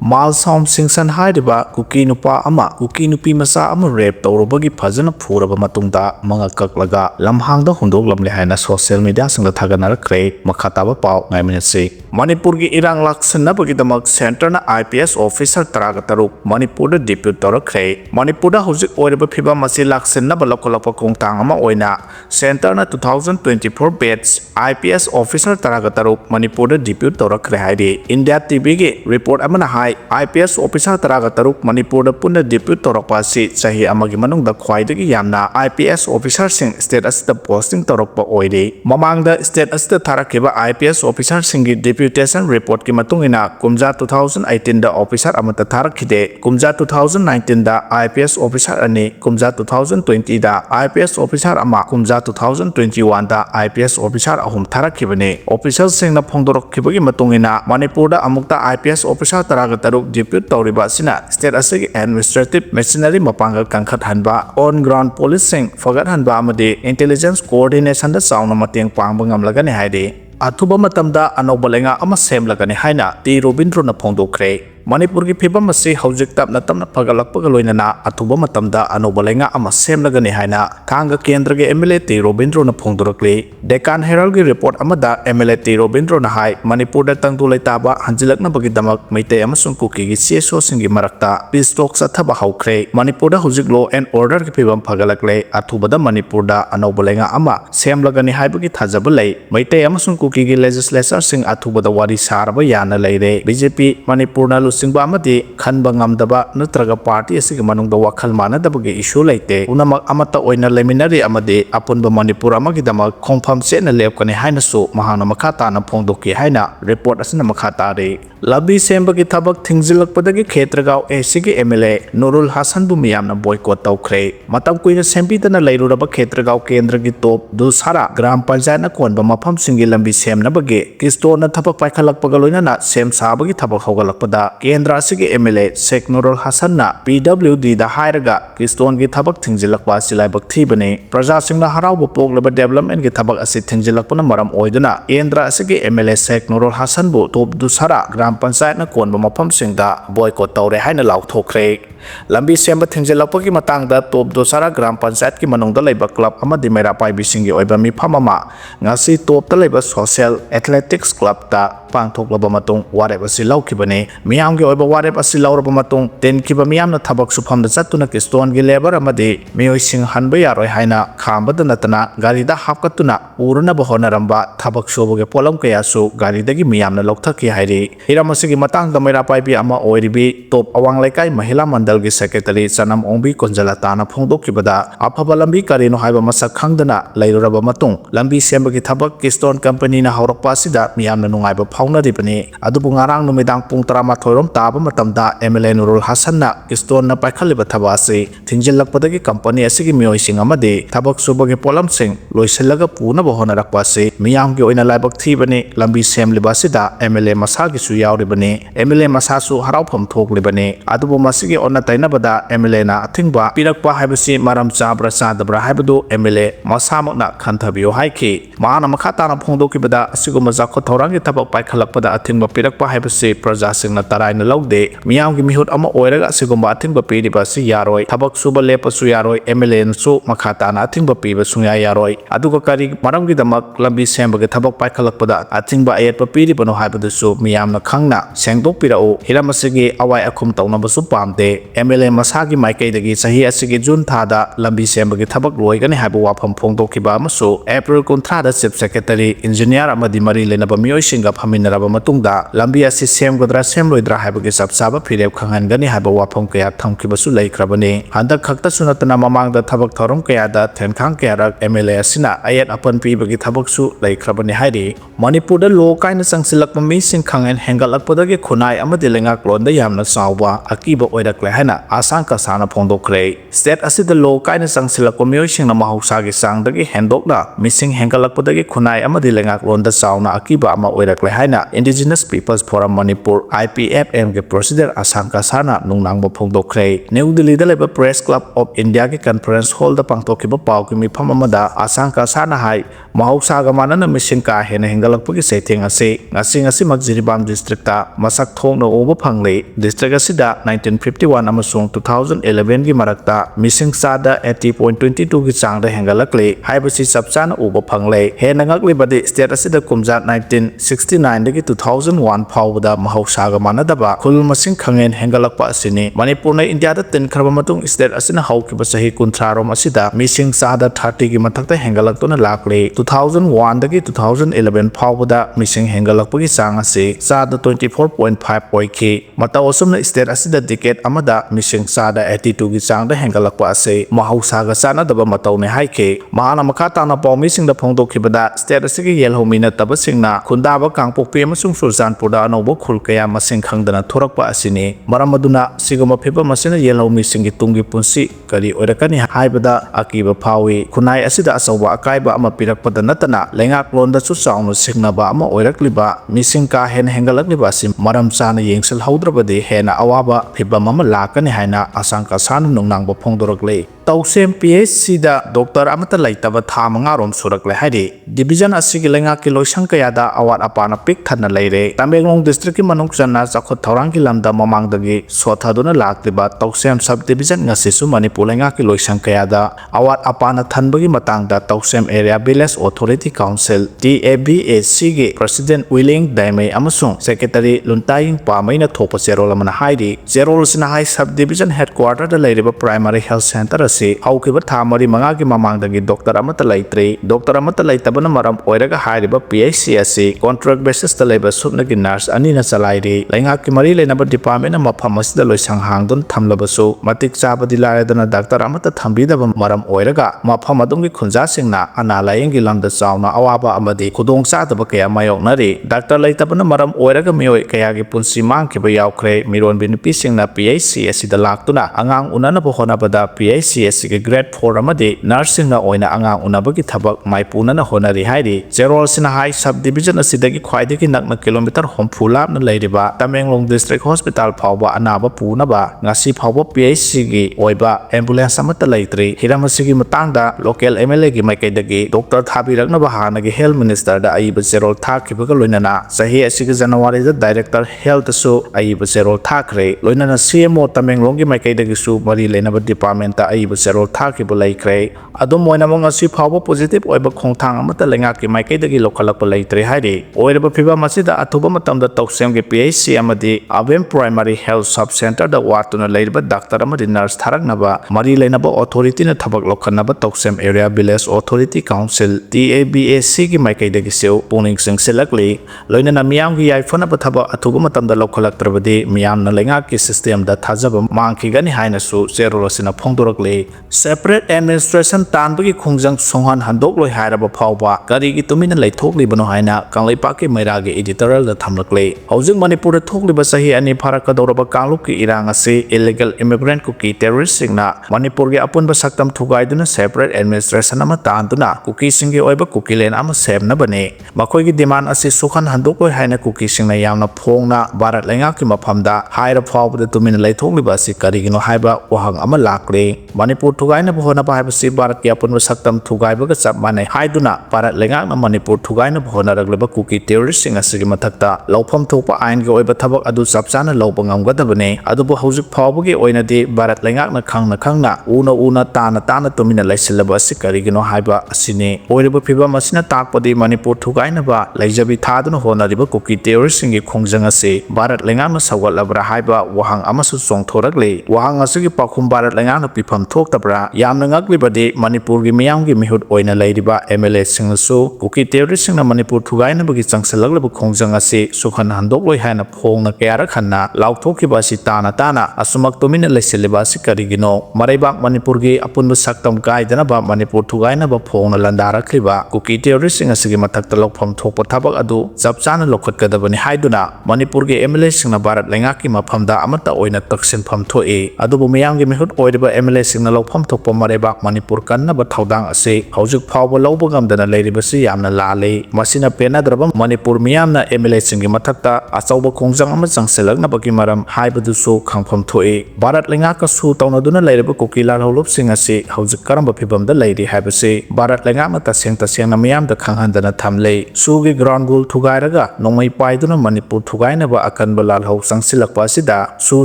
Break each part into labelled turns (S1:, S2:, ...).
S1: Mal Som Singsan Haidiba, Kuki Nupa Ama, Kuki Nupi Masa Ama Rape, Taurabagi Pazana Puraba Matunda, Manga Kaklaga, Lamhangda Hundog Lamlehana social media Sing the Taganar Kray, Makataba Pau, Naiminasi. Manipurgi Irang Laksanabagi the Mug Center na IPS officer Taragataru, Manipur the Deputy Tharakhre, Manipur the Husik Oiba Piba Masi Laksanaba Lokalapa Kongtangama Oina, Center na 2024 batch, IPS officer Taragataru, Manipur the Deputy Tharakhre Haidi, India TV report Amana High, IPS officer Taragataru, Manipur the Puna Deputy Thorakpasi, Sahi Amagimanung the Kwaidagi Yamna, IPS officer Sing state as the posting Thorakpa Oide, Mamang the state as the Tarakiba IPS officer Singi Deputation report ki matung ina Kumja 2018 da officer amata tharakhide Kumja 2019 da IPS officer ani Kumja 2020 da IPS officer ama Kumja 2021 da IPS officer ahum tharakhibane official singna phongdorok khibagi matung ina Manipur da amukta IPS officer taragataruk depute tawriba sina state asigi administrative machinery mapangal kangkhat hanba on ground police sing fagat hanba amade intelligence coordination da sauna mateng pangba ngamlagani haide Athuba matamda Anouba leingak ama semlagani haina T Robindro na phongdokhre Manipur ki phibam asi hojik tapna tamna phagalakpaga loinana athuba matamda Anouba leingak ama semlagani haina Khanga kendra ge MLA T Robindro na phongdorakle Deccan Herald gi report amada MLA T Robindro na hai Manipur da tangdu leitaba hanjilakna bagi damak meite amasung Kuki gi CSO singi marakta peace talks athaba haukhre Manipur da hojik law and order ki phibam phagalakle athuba da Manipur da Anouba leingak ama semlagani haibagi thajaba lei meite amasung Kuki gi legislature sing athuba da wari saraba yana leire BJP Manipur na Singba amadi khanba ngamdaba natraga party asigi manungda wakhal manadabagi issue leite unamak amata oina leminari amadi apunba Manipur amagi dama khongpham sena lepkani haina su mahana makhata na phongdoki haina report asina makhata re labi sembagi thabak thingzilakpadagi khetragaw asigi MLA Nurul Hasan bu miyamna boycott tawkhre matam kuina sembidana leiruraba khetragaw kendra gi top dusara gram panchayat na konba mafam singi lambi semnabagi kistona thabak paikhalakpaga loinana sem sabagi thabak hogalakpada Kendra asigi MLA Sheikh Nurul Hasan na PWD da hairaga Kiston gi thabak thingzilakpa silaibak thibane praja singna harauba poglaba development gi thabak asi thingzilakpana maram oiduna Kendra asigi MLA Sheikh Nurul Hasan bu top dusara gram panchayat na konba mafam singda boycott tawre haina lauthokre lambi semba thingzilakpagi matangda top dusara gram panchayat ki manungda leiba club amadi mera paibi singi oiba mifam ama ngasi top ta leiba social athletics club ta pangthoklaba matung warep asi laukhibane miyam oiba warep asi lauraba matung ten kiba miyamna thabak sufamda chattuna kiston gi labor amadi miyoi sing hanba yaroi haina khambada natana garida hapkatuna uruna bahonaramba thabak soboge polam kayasu garidagi miyamna lokthaki hairi hiramasi gi matang da mera paibi ama oiribi top awang laikai mahila mandal gi secretary chanam ongbi konjala na phongdokibada afaba lambi karino haiba masak khangdana leiruraba matung lambi sembagi thabak kiston company na haurakpa sida miyamna nungaiba phaunaribani adubu ngarang numidang pung 13 rom taba matamda MLA Nurul Hasan na kiston na paikhaliba thabasi thinjilakpadagi company asigi miyoi sing amadi thabak subagi polam sing loisellaga puna bohonarakpa si miyam gi oina laibak thibani lambi semliba sida MLA masagi su yauribani MLA masasu haraufam thoklibani adubu masigi onna tainabada MLA na athingba pirakpa haibasi maram chabra chadabra haibadu MLA masamakna khanthabiyo haiki mahana makhata na phongdokibada asiguma jakho thorangi thabak paikhalakpada athingba pirakpa haibasi praja singna taraina lawde miyam gi mihut ama oiraga asiguma athingba piriba si yaroi thabak suba lepasu yaroi MLA su makhata na athingba piba sunya yaroi aduga kari maramgi damak lambi sembaga thabak paikhalakpada athingba ayatpa piribano haibadu su miyamna khangna sengdok pirau hiramasigi awai akhum tawnabasu pamde MLA masagi maikaidagi sahi asigi June thada lambi sembagi thabak loigani haibu wafam phongdokiba amasu April 13 da chief secretary engineer amadi mari lenaba miyoi singa phaminaraba matungda lambi asi semgodra semloidra haibagi sabsaba phireb khangangani haiba wafam kaya thamkibasu laikrabani handak khakta sunatana mamangda thabak thorom kaya da thenkhang kaya MLA asina ayat apan pibagi thabak su laikrabani hairi Manipur da lo kaina changsilakpa mi sing khangen hengalakpadagi khunai amadi leingak londa yamna chawba akiba oirakle haina asangka sana phongdokre state asida lo kaina changsilakpa miyoi singna mahausagi sangdagi hendokna missing hengalakpadagi khunai amadi leingak londa chawna akiba ama oirakle haina Indigenous Peoples Forum Manipur IPFM ge president asangka sana nungnangba phongdokre New Delhi da leba Press Club of India ge conference hall da pangtokhiba pawki mifam amada asangka sana hai mahausaga manana mission ka hena hengalakpagi setheng ase ngasi Jiribam district ta masak thongna oba phangle district asida 1951 amasung 2011 gi marakta missing sada 80.22 gi changda hengalakle haibasi sabchana oba phangle hena ngakle bade state asida kumja 1969 dagi 2001 phawda mahausaga manadaba khul masing khangen hengalakpa asini Manipur na India da tin kharba matung state asina haukiba sahi kunthrarom asida missing sada 30 gi mathakta hengalakto na lakle 2001 dagi 2011 phawda missing hengalakpagi chang ase sada 24.5 oike mata osumna state asida decade amada missing sada 82 gi chang da hengalakpa ase mahausaga sana daba matau ne haike mahana makha tana paw missing da phongdokhibada state asigi yelhomina tabasingna khundaba kangpokpe amasung Sultanpur da Anouba khul kaya masing khangdana thorakpa asini maramaduna sigoma phiba masina yelhomi singi tungi punsi kari oirakani haibada akiba phawi khunai asida asawba akaiba ama pirakpada natana leingak londa chu chaunu singnaba ama oirakliba missing ka hen hengalakliba sim maram chana yengsel haudrabadi hena awaba phiba mama lakani haina asangka sanu nungnangba phongdorakle Tausem PSC da Dr. Amata Laitaba Thamanga Rom Surakle Hari Division Asigi Leingak ki loisang kayada awat apana pik thana leire Tamenglong district ki manung chana chakhot thorang ki lamda mamangdagi sothaduna lakliba Tausem subdivision ngasisu Manipur Leingak ki loisang kayada awat apana thanbagi matangda Tausem Area Village Authority Council TABAC gi President Willing Daimei amasung Secretary Luntaying Pamaina thopa zerol amana hairi zerol sina hai subdivision headquarter da leiriba primary health center haukiba thamari mangagi mamangdagi doctor amata laitre doctor amata laitabana maram oiraga hairiba PHC ase contract basis da leba subnagi nurse anina chalaire leingak ki mari lenaba department ama pharmacy da loisang hangdon thamlabasu matik chabadi laredana doctor amata thambidaba maram oiraga mafam adungi khunja singna ana layengi lamda chauna awaba amadi khudong chadaba kaya mayoknari doctor laitabana maram oiraga miyoi kaya gi punsi mangkiba yaukre miron binipi singna PHC asida laktuna angang unana bohonabada PHC asigi grade 4 amadi nursing na oina angang unabagi thabak maipuna na honari hairi zerol sina hai subdivision asidagi khwaidagi nakna kilometer homphulap na leiriba Tamenglong district hospital phawba anaba punaba ngasi phawba PHC gi oiba ambulance amata leitre hiramasigi matangda local MLA gi maikaidagi doctor thabirakna bahana gi health minister da aiba zerol thakibaga loinana sahi asigi January da director health su aiba zerol thakre loinana CMO Tamenglong gi maikaidagi su mari lenaba department ta aiba zerol thakibul laikre adum moina mangasi phawba positive oiba khongthang amata leingak ki maikaidagi lokhalakpa leitre hairi oiraba phiba masida athuba matamda Tausem gi PHC amadi Avem primary health sub center da watuna leiriba doctor amadi nurse tharaknaba mari leinaba authority na thabak lokhanaba Tausem area village authority council TABAC gi maikaidagi seu puning sing selakli loinana miyam gi yaifanaba thabak athuba matamda lokhalaktrabadi miyam na leingak ki system da thajaba mangkhigani haina su zerolosina phongdorakle separate administration tanbagi khungjang songhan handokloi hairaba phawba karigi tumina leithoklibono haina kanglaipa ki mairagi editorial da thamlakle housing Manipur da thokliba sahi ani pharaka doraba kangluk ki irang ase illegal immigrant Kuki terrorist singna Manipur gi apunba saktam thugaiduna separate administration ama tanduna Kuki singi oiba Kuki len ama semna bane makhoi gi demand ase sokhan handokloi haina Kuki singna yamna phongna Bharat leingak ki maphamda haira phawba da tumina leithokliba ase karigino haiba wahang ama lakle Manipur thugaina bhona bhaibasi Bharat ki apunba saktam thugaibaga chap mane haiduna Bharat leingak na Manipur thugaina bhona ragleba Kuki terrorist singa sigi mathakta lawpham thokpa ain gi oiba thabak adu chapchana lawba ngamgadabane adubu haujuk phawbagi oinadi Bharat leingak na khangna una tana tumina laisilaba ase karigino haiba asine oiriba phiba masina takpadi Manipur thugaina ba laijabi thaduna honariba Kuki terrorist singi khongjang ase Bharat leingak na sawgatlabra haiba wahang amasu chongthorakle wahang asigi pakhum Bharat leingak na pifam thoktabra yamna ngaklibadi Manipur gi miyam gi mihut oina leiriba MLA singsu Kuki terrorist singna Manipur thugaina bagi changsalaglabu khongjang ase sukhan handokloi haina phongna kayara khanna lauthokiba si tana asumak tumina leisiliba si karigino maraibak Manipur gi apunba saktam gaidana ba Manipur thugaina ba phongna landarakliba Kuki terrorist singa sigi mathakta lokpham thokpa thabak adu chapchana lokhatkadabani haiduna Manipur gi MLA singna Bharat leingak ki maphamda amata oina taksinpham thoi adubu miyam gi mihut oiriba MLA singna lokpham thokpa maraibak Manipur kanna ba thaudang ase haujuk phawba lawba gamdana leiribasi yamna lale masina penadraba Manipur miyamna MLA singi mathakta achauba khongjang ama changselakna bagi maram haibadu su khangpham thoi Bharat leingak ka su tawnaduna leiriba Kuki lar holop sing ase haujuk karamba phibamda leiri haibase Bharat leingak na tसेꯡ tसेꯡna miyamda khanghandana thamlei sugi ground rule thugairaga nongmai paiduna Manipur thugainaba akanba lalhau changsilakpa asida su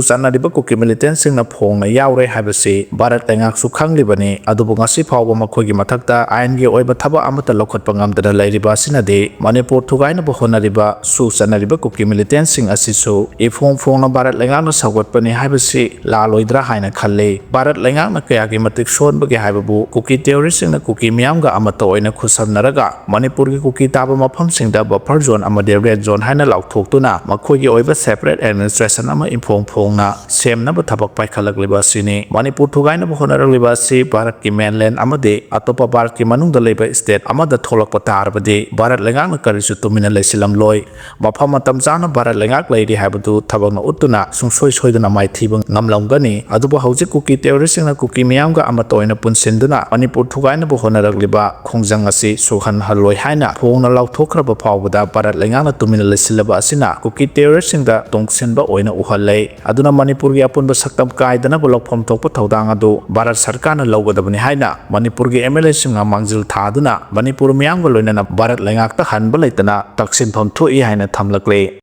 S1: chanariba Kuki militant singna phongna yaure haibasi Bharat leingak su khanglibani adubu ngasi phawba makhoigi mathakta aingi oiba thaba amata lokhatpa ngamdana lairiba asinadi Manipur thugainaba honariba su chanariba Kuki militant sing asisu ifong phongna Bharat leingakna saugatpani haibasi laloidra haina khalle Bharat leingakna kayagi matik sonbagi haibabu Kuki terrorist singna Kuki miyamga amata oina khusabnaraga Manipur gi Kuki taba mafamsingda buffer zone amadi red zone haina lauthoktuna makhoigi oiba separate administration ama infong phongna semnaba thabak paikhalakliba asini Manipur thugainaba honaragliba asi Bharat ki mainland amadi atopa Bharat ki manungda leiba state amada tholakpa tarbadi Bharat leingakna karisu tumina leisilamloi mafam matam chana Bharat leingak leiri haibadu thabakna utuna sungsoi soiduna maithiba ngamlamgani adubu hauji Kuki terrorist singna Kuki miyamga amata oina punsinduna Manipur thugainaba honaragliba khongjang asi suhan haloi haina phongna lauthokraba phawbada Bharat leingakna tumina leisilaba asina Kuki terrorist singda tongsenba oina uhallei aduna Manipur gi apunba saktam kaidana bolokphom thokpa thodang adu Bharat sarkarna lawgadabani haina Manipur gi MLA singa mangjil thaduna Manipur miyamga loinana Bharat leingakta hanba leitana taksinphom thui haina thamlakle